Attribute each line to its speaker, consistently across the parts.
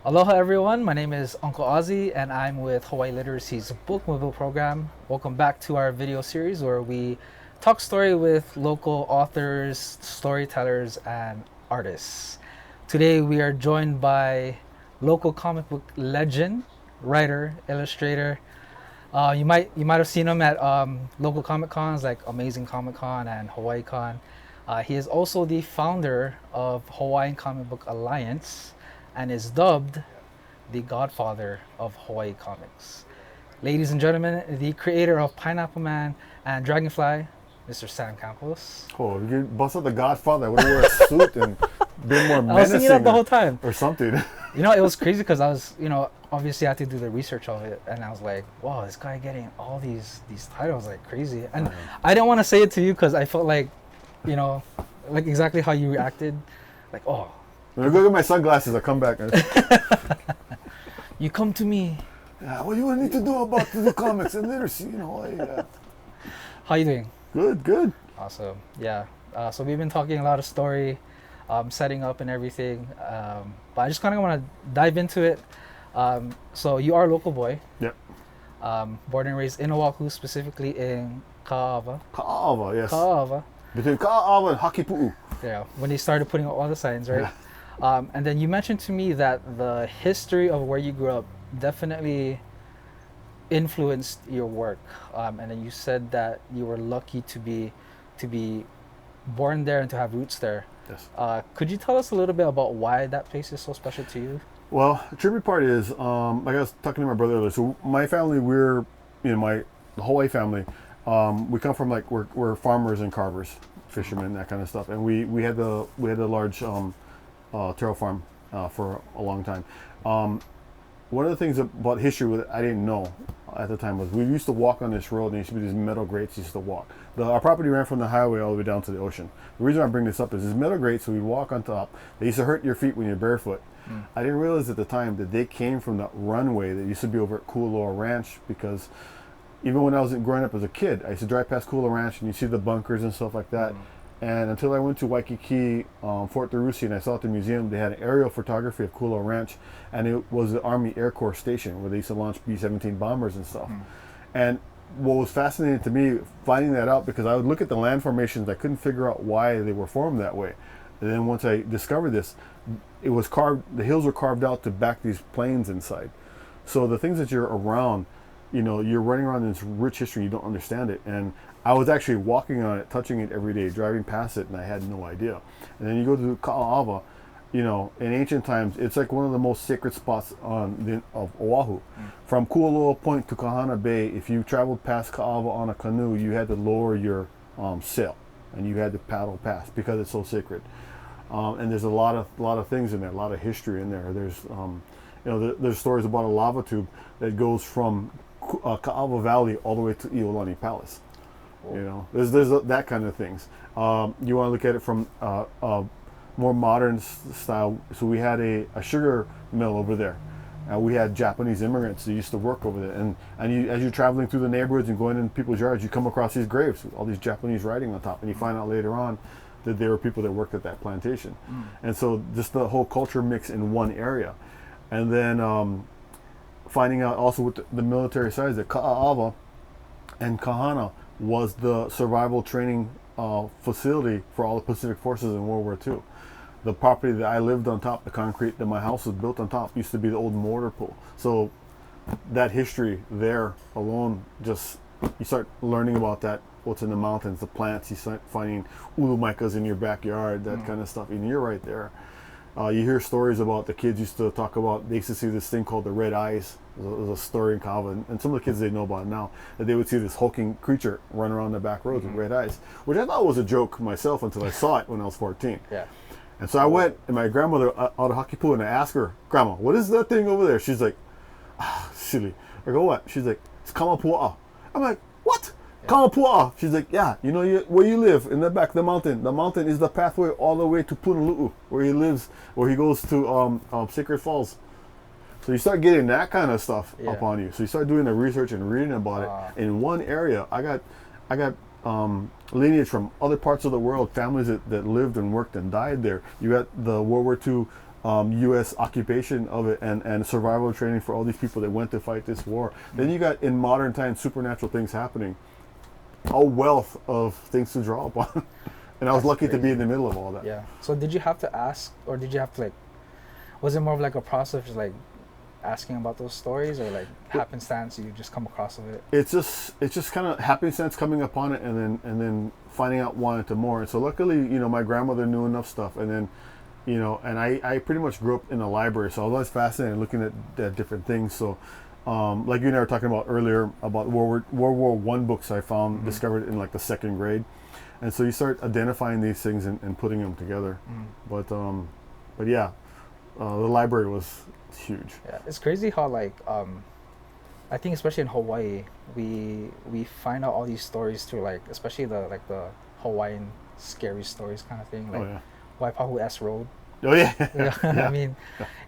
Speaker 1: Aloha everyone, my name is Uncle Ozzie and I'm with Hawaii Literacy's Bookmobile program. Welcome back to our video series where we talk story with local authors, storytellers, and artists. Today we are joined by local comic book legend, writer, illustrator. You might have seen him at local Comic Cons like Amazing Comic Con and Hawaii Con. He is also the founder of Hawaiian Comic Book Alliance and is dubbed the godfather of Hawaii comics. Ladies and gentlemen, the creator of Pineapple Man and Dragonfly, Mr. Sam Campos.
Speaker 2: Oh, you bust out the Godfather. I would wear a suit and be more
Speaker 1: I was thinking that
Speaker 2: menacing
Speaker 1: the whole time.
Speaker 2: or something.
Speaker 1: It was crazy because I was, obviously I had to do the research of it, and I was like, wow, this guy getting all these titles like crazy. And I didn't want to say it to you because I felt like, like exactly how you reacted, like, oh.
Speaker 2: When I go get my sunglasses, I come back. And
Speaker 1: You come to me.
Speaker 2: yeah, what do you need to do about the comics and literacy?
Speaker 1: How you doing?
Speaker 2: Good.
Speaker 1: Awesome. Yeah. So we've been talking a lot of story, setting up and everything. But I just kind of want to dive into it. So you are a local boy.
Speaker 2: Yep.
Speaker 1: Born and raised in Oahu, specifically in Ka'ava.
Speaker 2: Ka'ava, yes.
Speaker 1: Ka'ava.
Speaker 2: Between Ka'ava and Hakipu'u.
Speaker 1: Yeah. When they started putting up all the signs, right? And then you mentioned to me that the history of where you grew up definitely influenced your work. And then you said that you were lucky to be born there and to have roots there.
Speaker 2: Yes.
Speaker 1: Could you tell us a little bit about why that place is so special to you?
Speaker 2: Well, the trippy part is, like I was talking to my brother earlier. So my family, the Hawaii family, we come from we're farmers and carvers, fishermen, that kind of stuff. And we had a large taro farm for a long time. One of the things about history that I didn't know at the time was we used to walk on this road and there used to be these metal grates used to walk. Our property ran from the highway all the way down to the ocean. The reason I bring this up is these metal grates, so we walk on top. They used to hurt your feet when you're barefoot. I didn't realize at the time that they came from the runway that used to be over at Kualoa Ranch, because even when I was growing up as a kid, I used to drive past Kualoa Ranch and you see the bunkers and stuff like that. And until I went to Waikiki, Fort Tarusi, and I saw at the museum, they had an aerial photography of Kualoa Ranch, and it was the Army Air Corps station where they used to launch B-17 bombers and stuff. And what was fascinating to me, finding that out, because I would look at the land formations, I couldn't figure out why they were formed that way. And then once I discovered this, it was carved, the hills were carved out to back these plains inside. So the things that you're around, you're running around in this rich history, you don't understand it. And I was actually walking on it, touching it every day, driving past it, and I had no idea. And then you go to Ka'ava, in ancient times, it's like one of the most sacred spots of Oahu. From Kualoa Point to Kahana Bay, if you traveled past Ka'ava on a canoe, you had to lower your sail, and you had to paddle past because it's so sacred. And there's a lot of things in there, a lot of history in there. There's there's stories about a lava tube that goes from Ka'ava Valley all the way to Iolani Palace. There's that kind of things. You want to look at it from more modern style. So we had a sugar mill over there. We had Japanese immigrants that used to work over there. And as you're traveling through the neighborhoods and going in people's yards, you come across these graves with all these Japanese writing on top. And you find out later on that there were people that worked at that plantation. And so just the whole culture mix in one area. And then finding out also with the military sides that Ka'ava and Kahana was the survival training facility for all the Pacific forces in World War II. The property that I lived on top, the concrete that my house was built on top, used to be the old mortar pool. So that history there alone, just you start learning about that, what's in the mountains, the plants, you start finding ulumaikas in your backyard, that kind of stuff, and you're right there. You hear stories about the kids used to talk about, they used to see this thing called the red eyes. There's a story in Kava, and some of the kids they know about it now, that they would see this hulking creature run around the back roads with red eyes, which I thought was a joke myself until I saw it when I was 14.
Speaker 1: Yeah.
Speaker 2: And so I went, and my grandmother out of Hakipu, and I asked her, Grandma, what is that thing over there? She's like, silly. I go, what? She's like, it's Kamapua'a. I'm like, what? Kamapua'a. She's like, yeah, where you live, in the back of the mountain. The mountain is the pathway all the way to Punalu'u, where he lives, where he goes to Sacred Falls. So you start getting that kind of stuff up on you. So you start doing the research and reading about it. In one area, I got lineage from other parts of the world, families that lived and worked and died there. You got the World War II U.S. occupation of it and survival training for all these people that went to fight this war. Then you got, in modern times, supernatural things happening. A wealth of things to draw upon. And I was lucky to be in the middle of all that.
Speaker 1: Yeah. So did you have to ask, or did you have to like, was it more of like a process of like asking about those stories, or like happenstance you just come across of it?
Speaker 2: It's just kind of happenstance coming upon it, and then finding out wanting to more. And so luckily, my grandmother knew enough stuff, and then, and I pretty much grew up in a library, so I was always fascinated looking at different things. So, like you and I were talking about earlier about World War I books I found discovered in like the second grade, and so you start identifying these things and putting them together. But yeah, the library was huge.
Speaker 1: Yeah, it's crazy how like I think especially in Hawaii we find out all these stories through like especially the Hawaiian scary stories kind of thing, like Waipahu S Road.
Speaker 2: Oh yeah.
Speaker 1: I mean,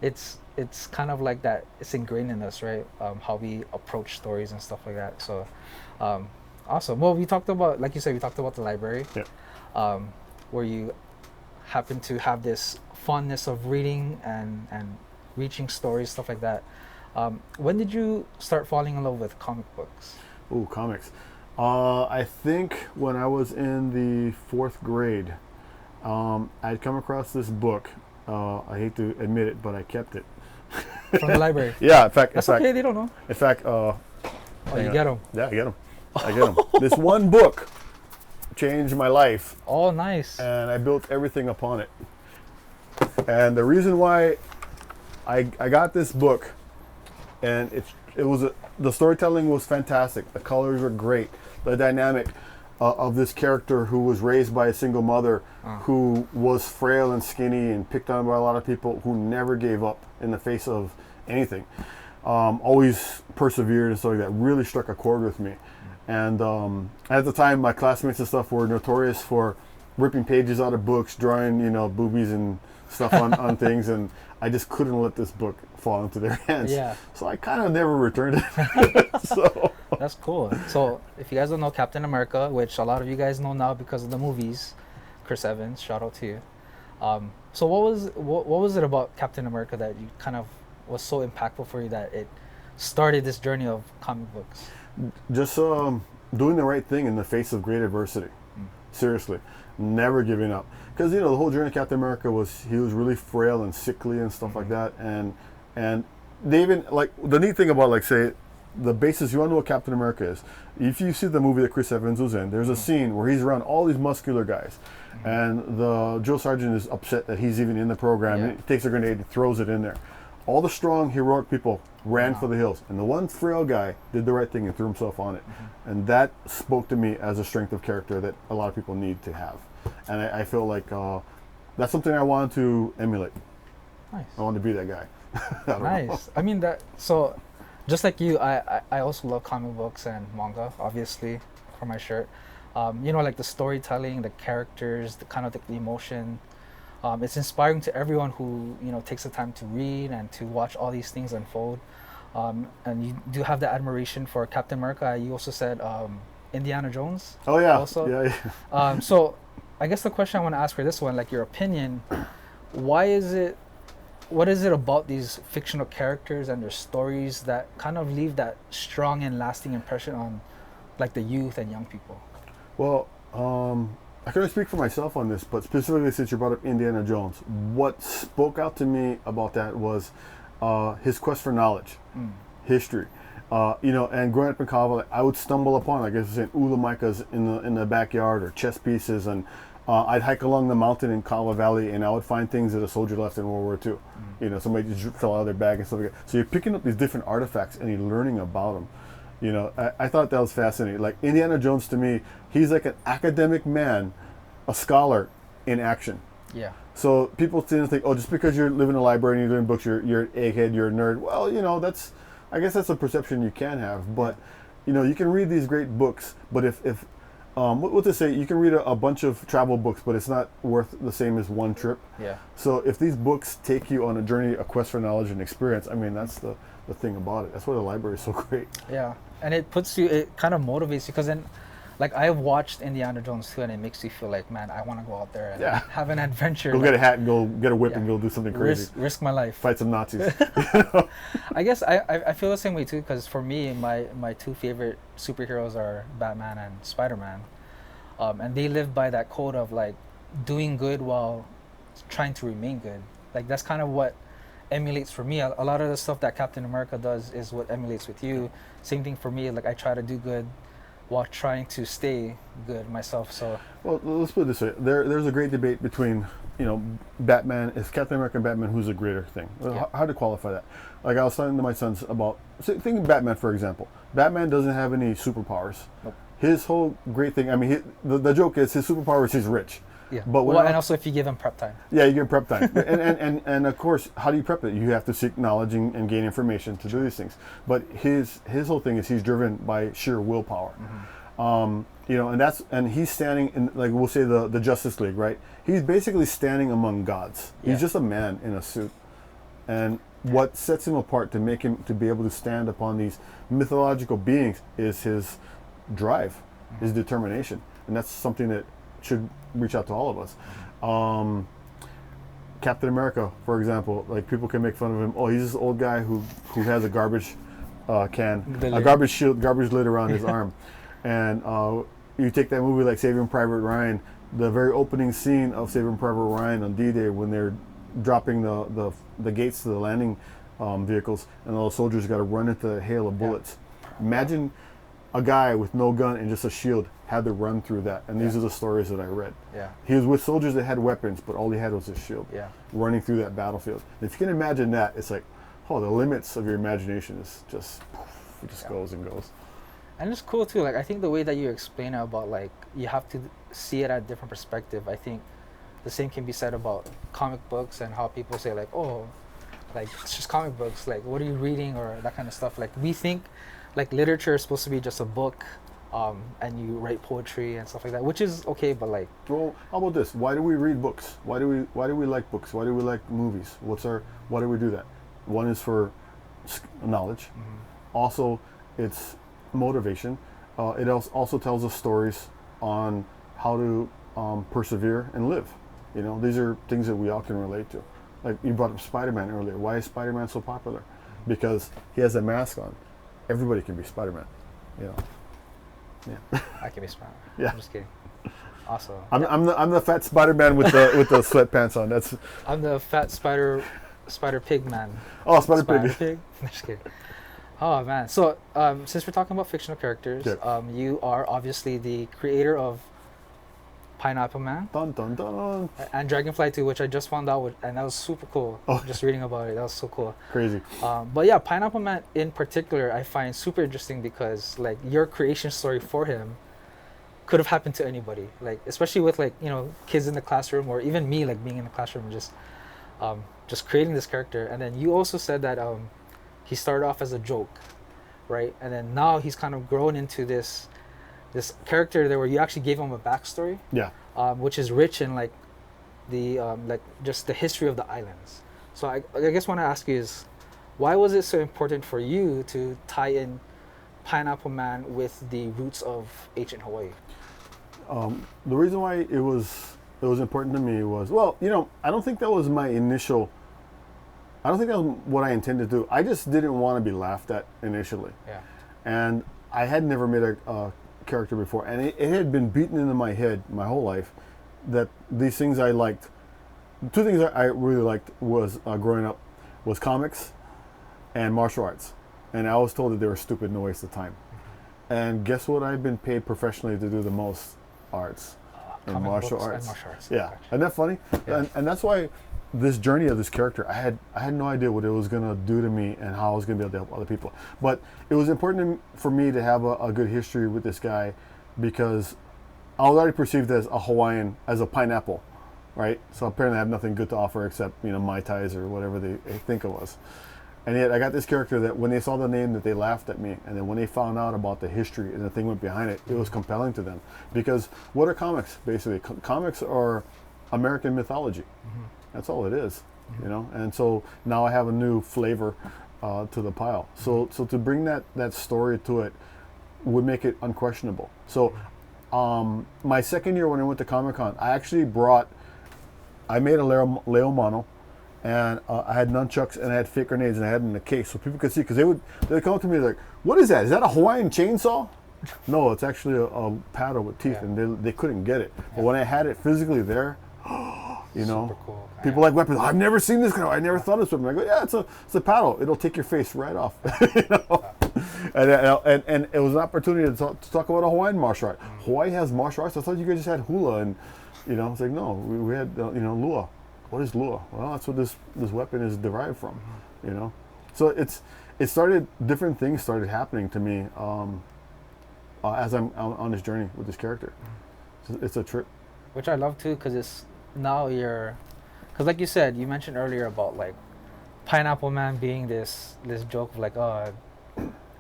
Speaker 1: it's kind of like that. It's ingrained in us, right? How we approach stories and stuff like that. So, awesome. Well, we talked about, like you said, we talked about the library, where you happen to have this fondness of reading and reaching stories, stuff like that. When did you start falling in love with comic books?
Speaker 2: Ooh, comics. I think when I was in the 4th grade, I'd come across this book. I hate to admit it, but I kept it.
Speaker 1: From the library?
Speaker 2: Yeah, in fact.
Speaker 1: That's okay, they don't know.
Speaker 2: In fact,
Speaker 1: oh, you get them?
Speaker 2: Yeah, I get them. This one book changed my life.
Speaker 1: Oh, nice.
Speaker 2: And I built everything upon it. And the reason why I got this book, and the storytelling was fantastic. The colors were great. The dynamic of this character who was raised by a single mother, who was frail and skinny and picked on by a lot of people, who never gave up in the face of anything, always persevered and stuff like that, really struck a chord with me. And at the time, my classmates and stuff were notorious for ripping pages out of books, drawing boobies and stuff on things, and I just couldn't let this book fall into their hands.
Speaker 1: Yeah.
Speaker 2: So I kind of never returned it. So
Speaker 1: that's cool. So if you guys don't know Captain America, which a lot of you guys know now because of the movies, Chris Evans, shout out to you. So what was it about Captain America that you kind of was so impactful for you that it started this journey of comic books?
Speaker 2: Just doing the right thing in the face of great adversity. Seriously, never giving up. Because the whole journey of Captain America he was really frail and sickly and stuff like that, and they even, like, the neat thing about, like, say, the basis, you want to know what Captain America is. If you see the movie that Chris Evans was in, there's a scene where he's around all these muscular guys, and the drill sergeant is upset that he's even in the program. And he takes a grenade and throws it in there. All the strong, heroic people ran for the hills, and the one frail guy did the right thing and threw himself on it. And that spoke to me as a strength of character that a lot of people need to have. And I feel like that's something I want to emulate.
Speaker 1: Nice.
Speaker 2: I want to be that guy.
Speaker 1: Nice. I mean, so just like you, I also love comic books and manga, obviously, for my shirt. Like the storytelling, the characters, the kind of the emotion. It's inspiring to everyone who takes the time to read and to watch all these things unfold. And you do have the admiration for Captain America. You also said Indiana Jones.
Speaker 2: Oh yeah.
Speaker 1: Also.
Speaker 2: Yeah.
Speaker 1: So I guess the question I want to ask for this one, like your opinion, what is it about these fictional characters and their stories that kind of leave that strong and lasting impression on like the youth and young people?
Speaker 2: Well, I can only speak for myself on this, but specifically since you brought up Indiana Jones, what spoke out to me about that was his quest for knowledge, history. And growing up in Colorado, I would stumble upon, like I was saying, ulamaikas in the backyard or chess pieces, and I'd hike along the mountain in Kawa Valley, and I would find things that a soldier left in World War II. Somebody just fell out of their bag and stuff like that. So you're picking up these different artifacts and you're learning about them. I thought that was fascinating. Like Indiana Jones, to me, he's like an academic man, a scholar in action.
Speaker 1: Yeah. So
Speaker 2: people tend to think, oh, just because you live in a library and you're doing books, you're an egghead, you're a nerd. Well, I guess that's a perception you can have. But, you can read these great books, but if what to say, you can read a bunch of travel books, but it's not worth the same as one trip.
Speaker 1: Yeah.
Speaker 2: So if these books take you on a journey, a quest for knowledge and experience, I mean, that's the thing about it. That's why the library is so great.
Speaker 1: Yeah. And it kind of motivates you, because then like I've watched Indiana Jones too, and it makes you feel like, man, I want to go out there and
Speaker 2: Yeah.
Speaker 1: have an adventure.
Speaker 2: Go
Speaker 1: like,
Speaker 2: get a hat and go get a whip
Speaker 1: yeah,
Speaker 2: and go do something crazy.
Speaker 1: risk my life.
Speaker 2: Fight some Nazis.
Speaker 1: I guess I feel the same way too, because for me, my two favorite superheroes are Batman and Spider-Man, and they live by that code of like doing good while trying to remain good. Like that's kind of what emulates for me. A lot of the stuff that Captain America does is what emulates with you. Same thing for me. Like I try to do good while trying to stay good myself. So
Speaker 2: Well, let's put it this way. There's a great debate between, Batman, is Captain America and Batman, who's a greater thing?
Speaker 1: Yeah.
Speaker 2: How to qualify that? Like I was talking to my sons about, thinking Batman, for example. Batman doesn't have any superpowers.
Speaker 1: Nope.
Speaker 2: His whole great thing, I mean, the joke is his superpower is he's rich.
Speaker 1: yeah,
Speaker 2: But
Speaker 1: well, and also if you give him prep time.
Speaker 2: Yeah, you get prep time. and of course, how do you prep it? You have to seek knowledge and gain information to do these things. But his whole thing is he's driven by sheer willpower. And he's standing in, like we'll say, the Justice League, right? He's basically standing among gods.
Speaker 1: Yeah.
Speaker 2: He's just a man in a suit. And what sets him apart to make him to be able to stand upon these mythological beings is his drive, his determination. And that's something that should reach out to all of us. Captain America, for example, like people can make fun of him. Oh, he's this old guy who has a garbage can, a garbage lid around his arm. And you take that movie like Saving Private Ryan, the very opening scene of Saving Private Ryan on D-Day when they're dropping the gates to the landing vehicles, and all the soldiers got to run into a hail of bullets. Imagine a guy with no gun and just a shield had to run through that. And these are the stories that I read.
Speaker 1: Yeah.
Speaker 2: He was with soldiers that had weapons, but all he had was his shield.
Speaker 1: Yeah.
Speaker 2: Running through that battlefield. And if you can imagine that, it's like, the limits of your imagination is just, it just goes and goes.
Speaker 1: And it's cool too. Like I think the way that you explain it about like you have to see it at a different perspective. I think the same can be said about comic books and how people say like, oh, like it's just comic books. Like what are you reading or that kind of stuff. Like we think like literature is supposed to be just a book, and you write poetry and stuff like that, which is okay. But like,
Speaker 2: well, how about this? Why do we read books? Why do we like books? Why do we like movies? Why do we do that? One is for knowledge. Also, it's motivation. It also tells us stories on how to persevere and live. These are things that we all can relate to. Like you brought up Spider-Man earlier. Why is Spider-Man so popular? Because he has a mask on. Everybody can be Spider-Man. Yeah.
Speaker 1: I can be smart.
Speaker 2: Yeah.
Speaker 1: I'm just kidding. Also,
Speaker 2: I'm the fat Spider-Man with the sweatpants on.
Speaker 1: I'm the fat spider pig man.
Speaker 2: Oh, Spider Pig.
Speaker 1: Pig. Just kidding. Oh man. So since we're talking about fictional characters, you are obviously the creator of Pineapple Man
Speaker 2: Dun dun dun.
Speaker 1: and Dragonfly too, which I just found out, and that was super cool.
Speaker 2: Oh.
Speaker 1: Just reading about it, that was so cool.
Speaker 2: Crazy.
Speaker 1: But yeah, Pineapple Man in particular, I find super interesting because like your creation story for him could have happened to anybody. Like especially with like kids in the classroom or even me like being in the classroom and just creating this character. And then you also said that he started off as a joke, right? And then now he's kind of grown into this character there where you actually gave him a backstory.
Speaker 2: Yeah.
Speaker 1: Which is rich in like the just the history of the islands. So I guess what I ask you is, why was it so important for you to tie in Pineapple Man with the roots of ancient Hawaii?
Speaker 2: The reason why it was important to me was, I don't think that was my initial. I don't think that was what I intended to do. I just didn't want to be laughed at initially.
Speaker 1: Yeah.
Speaker 2: And I had never made a character before, and it had been beaten into my head my whole life that these things I liked. Two things I really liked was growing up was comics and martial arts, and I was told that they were stupid and a waste of time. And guess what? I've been paid professionally to do the most arts and martial arts. Yeah, isn't that funny? Yeah. And that's why this journey of this character, I had no idea what it was gonna do to me and how I was gonna be able to help other people. But it was important for me to have a good history with this guy because I was already perceived as a Hawaiian, as a pineapple, right? So apparently I have nothing good to offer except Mai Tais or whatever they think it was. And yet I got this character that when they saw the name that they laughed at me, and then when they found out about the history and the thing went behind it, it was compelling to them. Because what are comics basically? Comics are American mythology. That's all it is, And so now I have a new flavor to the pile. So to bring that story to it would make it unquestionable. So My second year when I went to Comic-Con, I made a Leo Mono, and I had nunchucks and I had fake grenades and I had them in a case so people could see, because they'd come up to me like, what is that? Is that a Hawaiian chainsaw? No, it's actually a paddle with teeth, and they couldn't get it. But when I had it physically there, you know,
Speaker 1: Super cool.
Speaker 2: people like weapons. I've never seen this kind of. I never thought of this weapon. I go, yeah, it's a paddle. It'll take your face right off. You know? And it was an opportunity to talk about a Hawaiian martial art. Hawaii has martial arts. I thought you guys just had hula, and you know, it's like no, we had lua. What is lua? Well, that's what this weapon is derived from. You know, so different things started happening to me as I'm on this journey with this character. So it's a trip.
Speaker 1: Which I love too, because it's now because like you said, you mentioned earlier about like Pineapple Man being this joke of like, oh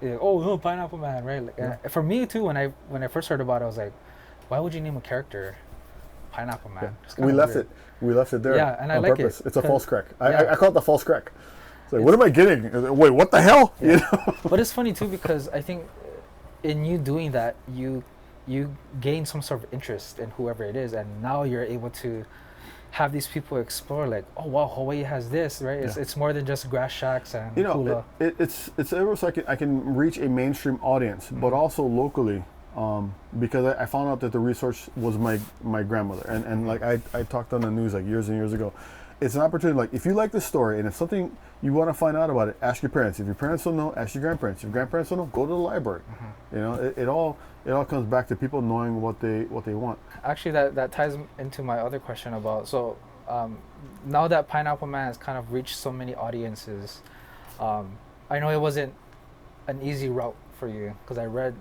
Speaker 1: no, Pineapple Man, right? Like, for me too, when I first heard about it, I was like, why would you name a character Pineapple Man?
Speaker 2: We left it there.
Speaker 1: Yeah, and I
Speaker 2: on
Speaker 1: like
Speaker 2: purpose.
Speaker 1: it.
Speaker 2: It's a false crack.
Speaker 1: Yeah.
Speaker 2: I call it the false crack. It's like, what am I getting? Wait, what the hell?
Speaker 1: Yeah.
Speaker 2: You know?
Speaker 1: But it's funny too, because I think in you doing that, you gain some sort of interest in whoever it is, and now you're able to have these people explore like, oh wow, Hawaii has this, right? It's more than just grass shacks and hula.
Speaker 2: It's almost like I can reach a mainstream audience, but also locally, because I found out that the resource was my grandmother, and like I talked on the news like years and years ago. It's an opportunity, like if you like this story and if something you want to find out about it, ask your parents. If your parents don't know, ask your grandparents. If your grandparents don't know, go to the library. You know, it all comes back to people knowing what they want.
Speaker 1: Actually, that ties into my other question about, so now that Pineapple Man has kind of reached so many audiences, I know it wasn't an easy route for you, because I read,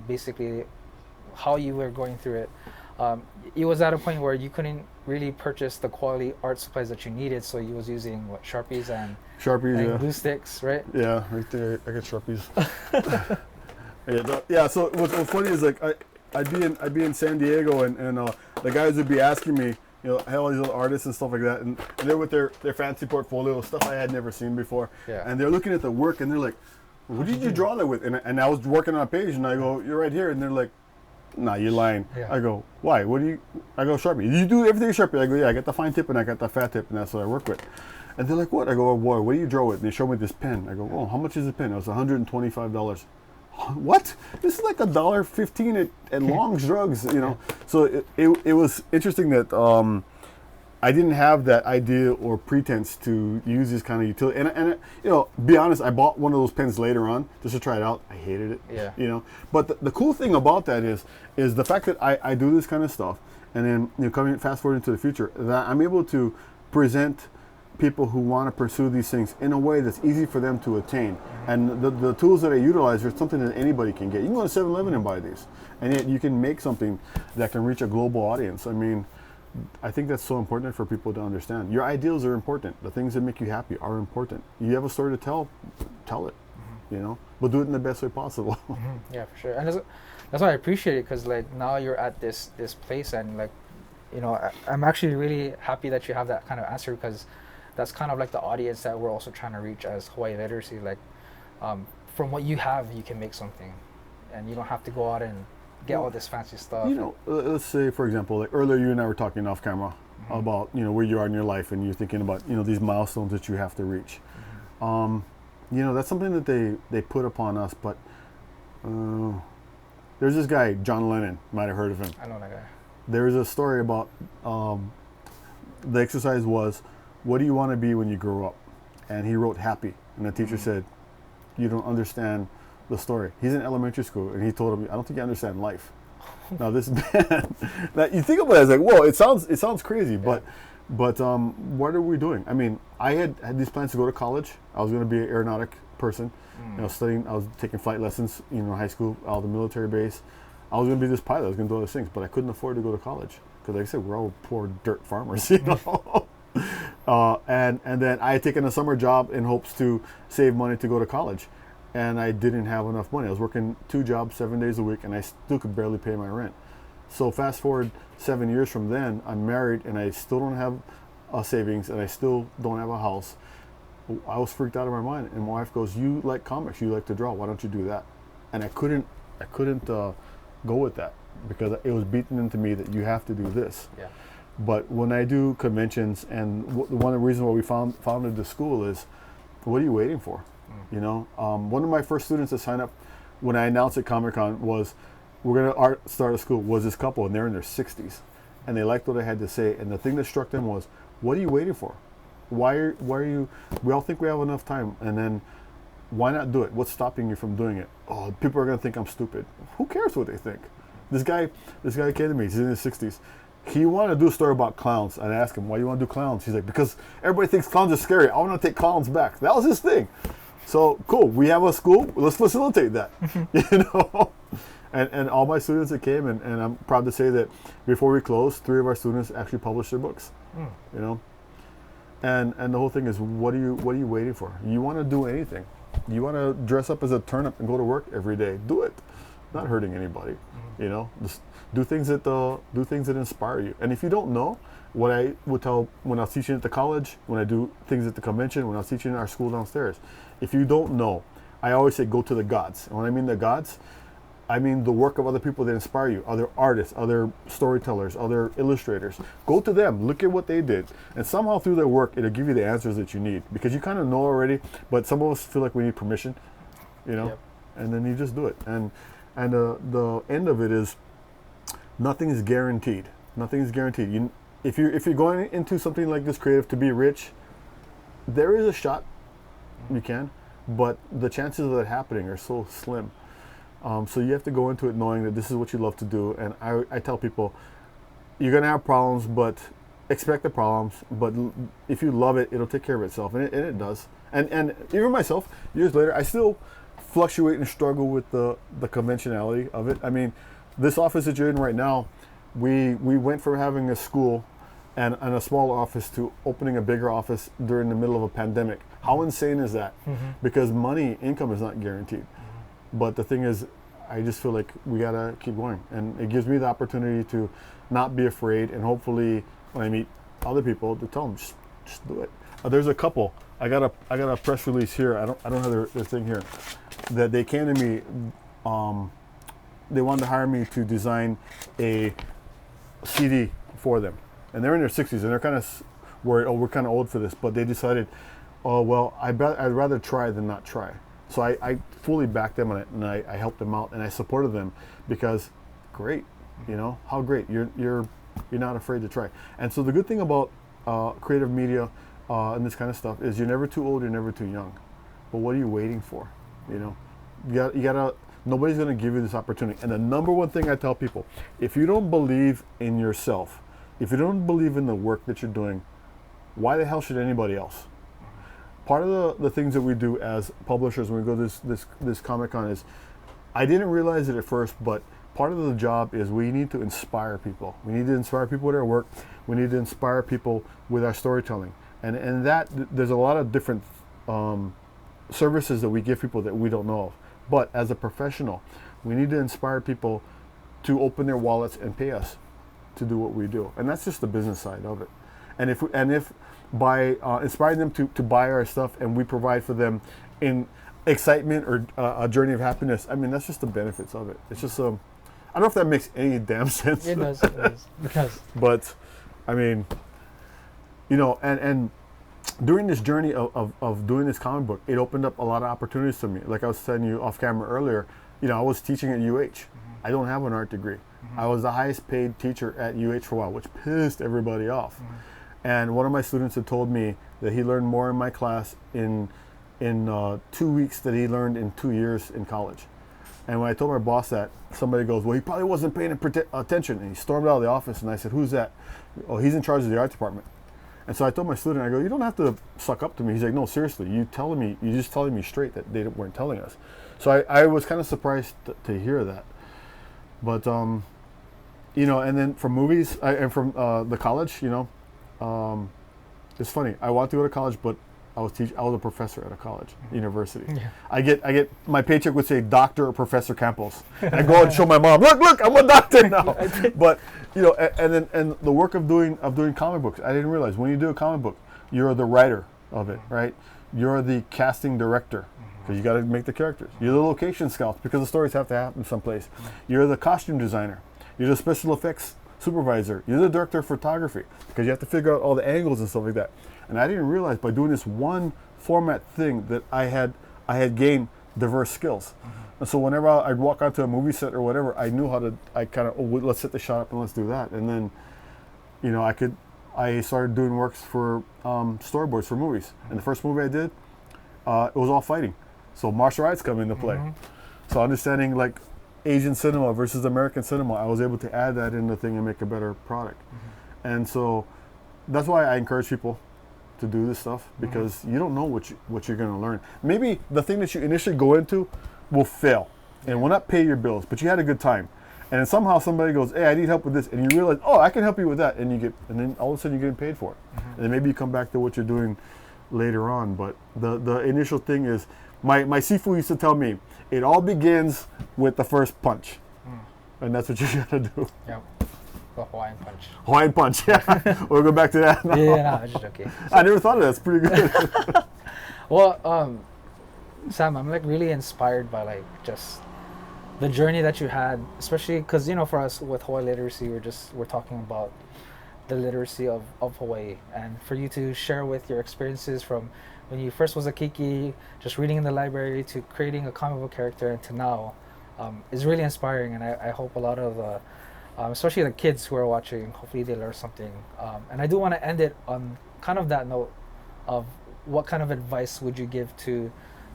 Speaker 1: basically how you were going through it. It was at a point where you couldn't really purchase the quality art supplies that you needed, so you was using Sharpies and glue sticks, right?
Speaker 2: Yeah, right there. I got Sharpies. Yeah. So what's funny is like I'd be in San Diego, and the guys would be asking me, I had all these little artists and stuff like that, and they're with their fancy portfolio, stuff I had never seen before.
Speaker 1: Yeah.
Speaker 2: And they're looking at the work, and they're like, "What did you draw that with?" And I was working on a page, and I go, "You're right here," and they're like, "Nah, you're lying."
Speaker 1: Yeah.
Speaker 2: I go, "Why? I go, Sharpie. You do everything Sharpie." I go, "Yeah, I got the fine tip and I got the fat tip, and that's what I work with." And they're like, "What?" I go, "Oh boy, what do you draw with?" And they show me this pen. I go, "Oh, how much is the pen?" It was $125. What? This is like $1.15 at Long's Drugs, So it was interesting that I didn't have that idea or pretense to use this kind of utility. And be honest, I bought one of those pens later on just to try it out. I hated it.
Speaker 1: Yeah.
Speaker 2: But the cool thing about that is the fact that I do this kind of stuff, and then coming fast forward into the future, that I'm able to present people who want to pursue these things in a way that's easy for them to attain. And the tools that I utilize are something that anybody can get. You can go to 7-Eleven and buy these, and yet you can make something that can reach a global audience. I mean, I think that's so important for people to understand. Your ideals are important. The things that make you happy are important. You have a story to tell it, but do it in the best way possible.
Speaker 1: Yeah, for sure. And that's why I appreciate it, because like now you're at this place, and like, I'm actually really happy that you have that kind of answer, because that's kind of like the audience that we're also trying to reach as Hawaii Literacy. Like, from what you have, you can make something, and you don't have to go out and get all this fancy stuff.
Speaker 2: Let's say, for example, like earlier you and I were talking off camera about, where you are in your life, and you're thinking about, these milestones that you have to reach. That's something that they put upon us, but there's this guy, John Lennon, might have heard of him.
Speaker 1: I know that guy.
Speaker 2: There is a story about, the exercise was, what do you want to be when you grow up? And he wrote happy. And the teacher said, you don't understand the story. He's in elementary school, and he told him, I don't think you understand life. Now this man, now you think about it, it's like, whoa, it sounds crazy, but what are we doing? I mean, I had these plans to go to college. I was going to be an aeronautic person, studying. I was taking flight lessons, high school, out of the military base. I was going to be this pilot. I was going to do all these things, but I couldn't afford to go to college because, like I said, we're all poor dirt farmers, and then I had taken a summer job in hopes to save money to go to college, and I didn't have enough money. I was working 2 jobs, 7 days a week, and I still could barely pay my rent. So fast forward 7 years from then, I'm married, and I still don't have a savings, and I still don't have a house. I was freaked out of my mind, and my wife goes, "You like comics, you like to draw. Why don't you do that?" And I couldn't go with that. because it was beaten into me that you have to do this.
Speaker 1: Yeah.
Speaker 2: But when I do conventions, and one of the reasons why we founded the school is, what are you waiting for? You know, one of my first students to sign up when I announced at Comic-Con was, we're going to start a school, was this couple, and they're in their 60s. And they liked what I had to say. And the thing that struck them was, what are you waiting for? Why are you, we all think we have enough time. And then, why not do it? What's stopping you from doing it? Oh, people are going to think I'm stupid. Who cares what they think? This guy came to me, he's in his 60s. He wanted to do a story about clowns. And I asked him, why do you want to do clowns? He's like, because everybody thinks clowns are scary. I want to take clowns back. That was his thing. So, cool, we have a school, let's facilitate that, you know? And all my students that came, and I'm proud to say that before we closed, 3 of our students actually published their books, you know? And the whole thing is, what are you waiting for? You want to do anything. You want to dress up as a turnip and go to work every day. Do it. Not hurting anybody, you know? Just do things that inspire you. And if you don't know, what I would tell when I was teaching at the college, when I do things at the convention, when I was teaching in our school downstairs, if you don't know, I always say go to the gods. And when I mean the gods, I mean the work of other people that inspire you, other artists, other storytellers, other illustrators. Go to them, look at what they did. And somehow through their work, it'll give you the answers that you need. Because you kind of know already, but some of us feel like we need permission, you know? Yep. And then you just do it. And the end of it is, nothing is guaranteed. Nothing is guaranteed. If you're going into something like this creative to be rich, there is a shot, you can, but the chances of that happening are so slim. So you have to go into it knowing that this is what you love to do. And I tell people, you're gonna have problems, but expect the problems. But if you love it, it'll take care of itself, and it does. And even myself, years later, I still fluctuate and struggle with the conventionality of it. I mean, this office that you're in right now, we went from having a school and a small office to opening a bigger office during the middle of a pandemic. How insane is that? Because income is not guaranteed. But the thing is, I just feel like we gotta keep going, and it gives me the opportunity to not be afraid, and hopefully when I meet other people, to tell them just do it. There's a couple. I got a press release here. I don't have their thing here. That they came to me. They wanted to hire me to design a CD for them, and they're in their 60s, and they're kind of worried. Oh, we're kind of old for this, but they decided, oh well, I'd rather try than not try. So I fully backed them on it, and I helped them out, and I supported them because, great, you know, how great, you're not afraid to try. And so the good thing about creative media and this kind of stuff is you're never too old, you're never too young. But what are you waiting for? You know, you gotta. Nobody's gonna give you this opportunity. And the number one thing I tell people, if you don't believe in yourself, if you don't believe in the work that you're doing, why the hell should anybody else? Part of the things that we do as publishers when we go to this Comic-Con is, I didn't realize it at first, but part of the job is we need to inspire people. We need to inspire people with our work. We need to inspire people with our storytelling. And that, there's a lot of different services that we give people that we don't know of. But as a professional, we need to inspire people to open their wallets and pay us to do what we do. And that's just the business side of it. And if by inspiring them to buy our stuff, and we provide for them in excitement or a journey of happiness, I mean, that's just the benefits of it. It's just I don't know if that makes any damn sense.
Speaker 1: It does. It does.
Speaker 2: But I mean, you know, and during this journey of doing this comic book, it opened up a lot of opportunities to me. Like I was telling you off camera earlier, you know, I was teaching at UH. I don't have an art degree. I was the highest paid teacher at UH for a while, which pissed everybody off. And one of my students had told me that he learned more in my class in 2 weeks than he learned in 2 years in college. And when I told my boss that, somebody goes, well, he probably wasn't paying attention. And he stormed out of the office, and I said, who's that? Oh, he's in charge of the art department. And so I told my student, I go, you don't have to suck up to me. He's like, no, seriously, you're just telling me straight that they weren't telling us. So I was kind of surprised to hear that. But, you know, and then from movies, and from the college, you know, it's funny. I wanted to go to college, but I was a professor at a college, university. Yeah. I get my paycheck would say Dr. or Professor Campos. And I go out and show my mom, look, I'm a doctor now. But you know, and the work of doing comic books, I didn't realize when you do a comic book, you're the writer of it, right? You're the casting director, because you got to make the characters. You're the location scout, because the stories have to happen someplace. You're the costume designer. You're the special effects supervisor. You're the director of photography because you have to figure out all the angles and stuff like that. And I didn't realize by doing this one format thing that I had gained diverse skills. And so whenever I'd walk onto a movie set or whatever, I knew how to. I kind of let's set the shot up and let's do that. And then, you know, I started doing works for storyboards for movies. And the first movie I did, it was all fighting. So martial arts come into play. So understanding like Asian cinema versus American cinema, I was able to add that in the thing and make a better product. And so that's why I encourage people to do this stuff, because you don't know what you're going to learn. Maybe the thing that you initially go into will fail and will not pay your bills, but you had a good time. And then somehow somebody goes, hey, I need help with this. And you realize, oh, I can help you with that. And then all of a sudden you're getting paid for it. And then maybe you come back to what you're doing later on. But the initial thing is, my Sifu used to tell me, it all begins with the first punch. And that's what you got to do.
Speaker 1: Yep. The Hawaiian punch.
Speaker 2: Hawaiian punch, yeah. We'll go back to that now.
Speaker 1: Yeah, no, I'm just joking.
Speaker 2: I never thought of that. It's pretty good.
Speaker 1: Well, Sam, I'm like really inspired by like just the journey that you had, especially because, you know, for us with Hawaii literacy, we're talking about the literacy of Hawaii, and for you to share with your experiences from when you first was a kiki, just reading in the library, to creating a comic book character, and to now, is really inspiring. And I hope a lot of especially the kids who are watching, hopefully they learn something. And I do want to end it on kind of that note of what kind of advice would you give to,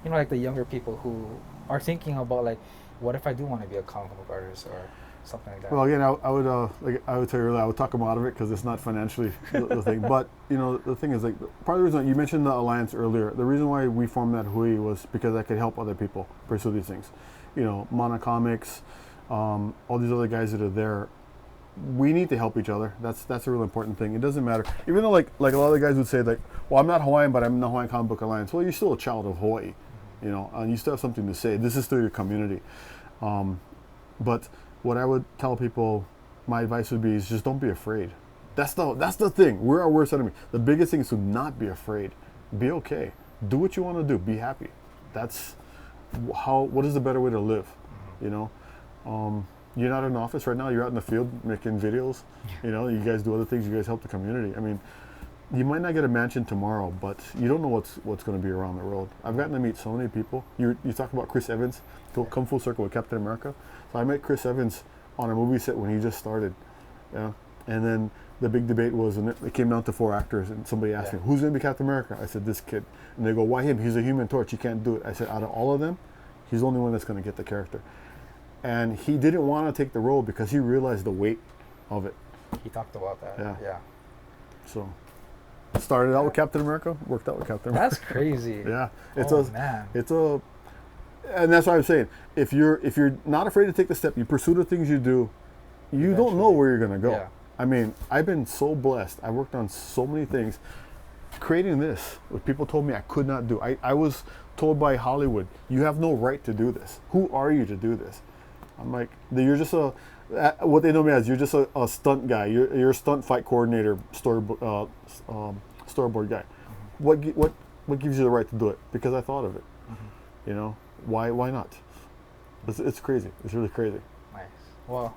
Speaker 1: you know, like the younger people who are thinking about like, what if I do want to be a comic book artist or something like that?
Speaker 2: Well, again, I would tell you earlier, I would talk them out of it because it's not financially the thing. But you know, the thing is, like, part of the reason you mentioned the alliance earlier. The reason why we formed that Hui was because I could help other people pursue these things. You know, Mana Comics, all these other guys that are there. We need to help each other. That's a real important thing. It doesn't matter, even though like a lot of the guys would say like, well, I'm not Hawaiian, but I'm in the Hawaiian Comic Book Alliance. Well, you're still a child of Hawaii, you know, and you still have something to say. This is still your community. But what I would tell people, my advice would be, is just don't be afraid. That's the thing. We're our worst enemy. The biggest thing is to not be afraid. Be okay. Do what you want to do. Be happy. That's what is the better way to live, you know? You're not in the office right now. You're out in the field making videos. You know, you guys do other things. You guys help the community. I mean, you might not get a mansion tomorrow, but you don't know what's going to be around the world. I've gotten to meet so many people. You talk about Chris Evans, come full circle with Captain America. So I met Chris Evans on a movie set when he just started. Yeah, and then the big debate was, and it came down to 4 actors, and somebody asked me, who's going to be Captain America? I said, this kid. And they go, why him? He's a Human Torch. He can't do it. I said, out of all of them, he's the only one that's going to get the character. And he didn't want to take the role because he realized the weight of it.
Speaker 1: He talked about that. Yeah.
Speaker 2: So, started out with Captain America, worked out with Captain America.
Speaker 1: That's crazy.
Speaker 2: Yeah.
Speaker 1: Man.
Speaker 2: And that's why I'm saying, if you're not afraid to take the step, you pursue the things you do, you don't know where you're going to go.
Speaker 1: Yeah.
Speaker 2: I mean, I've been so blessed. I worked on so many things. Creating this, what people told me I could not do. I was told by Hollywood, you have no right to do this. Who are you to do this? I'm like, you're just what they know me as, you're just a stunt guy. You're a stunt fight coordinator, storyboard guy. What gives you the right to do it? Because I thought of it. You know, why not? It's crazy. It's really crazy.
Speaker 1: Nice. Well,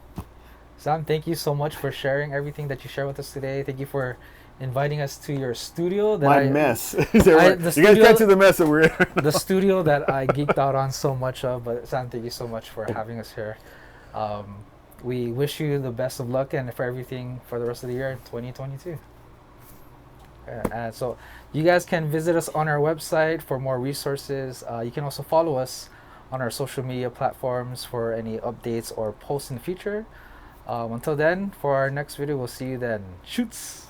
Speaker 1: Sam, thank you so much for sharing everything that you shared with us today. Thank you for inviting us to your studio.
Speaker 2: Mess. You guys can't see the mess that we're in.
Speaker 1: The studio that I geeked out on so much of. But Sam, thank you so much for having us here. We wish you the best of luck and for everything for the rest of the year in 2022. And so you guys can visit us on our website for more resources. You can also follow us on our social media platforms for any updates or posts in the future. Until then, for our next video, we'll see you then. Shoots!